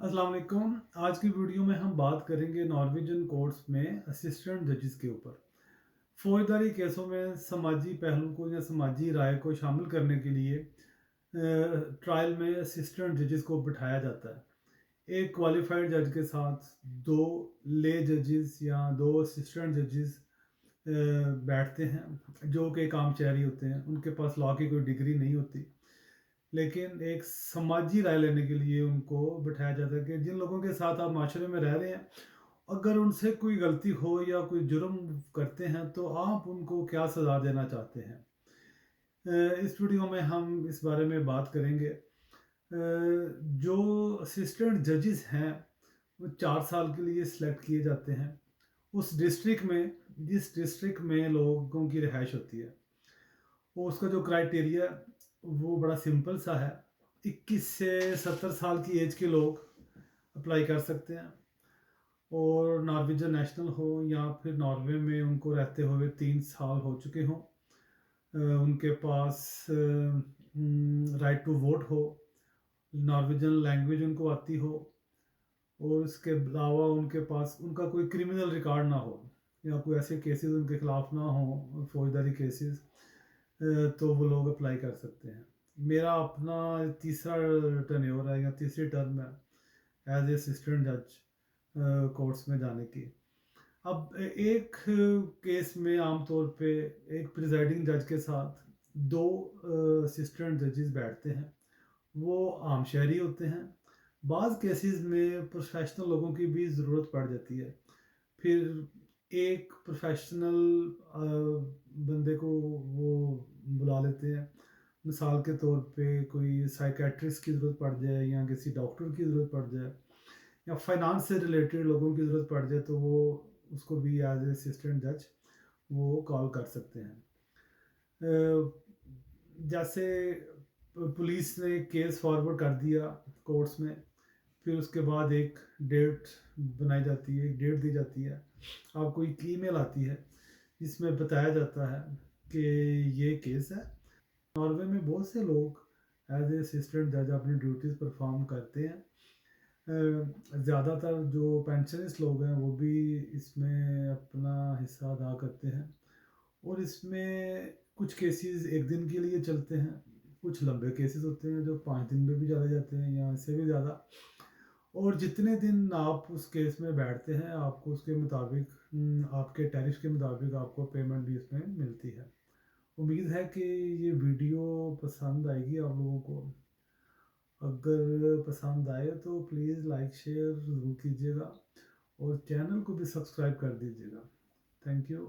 अस्सलाम वालेकुम। आज की वीडियो में हम बात करेंगे नॉर्वेजियन कोर्ट्स में असिस्टेंट जजेस के ऊपर। फौजदारी केसों में समाजी पहलू को या समाजी राय को शामिल करने के लिए ट्रायल में असिस्टेंट जजेस को बिठाया जाता है। एक क्वालिफाइड जज के साथ दो ले जजेस या दो असिस्टेंट जजेस बैठते हैं जो कि काम शहरी होते हैं। उनके पास लॉ की कोई डिग्री नहीं होती, लेकिन एक समाजी राय लेने के लिए उनको बिठाया जाता है कि जिन लोगों के साथ आप माशरे में रह रहे हैं, अगर उनसे कोई गलती हो या कोई जुर्म करते हैं तो आप उनको क्या सज़ा देना चाहते हैं। इस वीडियो में हम इस बारे में बात करेंगे। जो असिस्टेंट जजेस हैं वो 4 साल के लिए सिलेक्ट किए जाते हैं उस डिस्ट्रिक्ट में जिस डिस्ट्रिक्ट में लोगों की रिहाइश होती है। वो उसका जो क्राइटेरिया वो बड़ा सिंपल सा है। 21 से 70 साल की एज के लोग अप्लाई कर सकते हैं और नॉर्वेजियन नेशनल हो या फिर नॉर्वे में उनको रहते हुए 3 साल हो चुके हों, उनके पास राइट टू वोट हो, नॉर्वेजियन लैंग्वेज उनको आती हो और इसके अलावा उनके पास उनका कोई क्रिमिनल रिकॉर्ड ना हो या कोई ऐसे केसेस उनके खिलाफ ना हो, फौजदारी केसेस, तो वो लोग अप्लाई कर सकते हैं। मेरा अपना तीसरा टर्नओवर है या तीसरी टर्म है एज ए असिस्टेंट जज कोर्ट्स में जाने की। अब एक केस में आमतौर पे एक प्रिजाइडिंग जज के साथ दो असिस्टेंट जजेस बैठते हैं। वो आम शहरी होते हैं। बाज़ केसेस में प्रोफेशनल लोगों की भी ज़रूरत पड़ जाती है। फिर एक प्रोफेशनल बंदे को वो बुला लेते हैं। मिसाल के तौर पे कोई साइकेट्रिस्ट की ज़रूरत पड़ जाए या किसी डॉक्टर की ज़रूरत पड़ जाए या फाइनेंस से रिलेटेड लोगों की ज़रूरत पड़ जाए तो वो उसको भी एज ए असिस्टेंट जज वो कॉल कर सकते हैं। जैसे पुलिस ने केस फॉरवर्ड कर दिया कोर्ट्स में, फिर उसके बाद एक डेट बनाई जाती है, एक डेट दी जाती है, आपको एक ईमेल आती है जिसमें बताया जाता है कि ये केस है। नॉर्वे में बहुत से लोग एज ए असिस्टेंट जज अपनी ड्यूटीज़ परफॉर्म करते हैं। ज़्यादातर जो पेंशनिस्ट लोग हैं वो भी इसमें अपना हिस्सा अदा करते हैं और इसमें कुछ केसेस एक दिन के लिए चलते हैं, कुछ लंबे केसेस होते हैं जो 5 दिन में भी चले जाते हैं या इससे भी ज़्यादा। और जितने दिन आप उस केस में बैठते हैं आपको उसके मुताबिक आपके टैरिफ के मुताबिक आपको पेमेंट भी इसमें मिलती है। उम्मीद है कि ये वीडियो पसंद आएगी आप लोगों को। अगर पसंद आए तो प्लीज़ लाइक शेयर ज़रूर कीजिएगा और चैनल को भी सब्सक्राइब कर दीजिएगा। Thank you.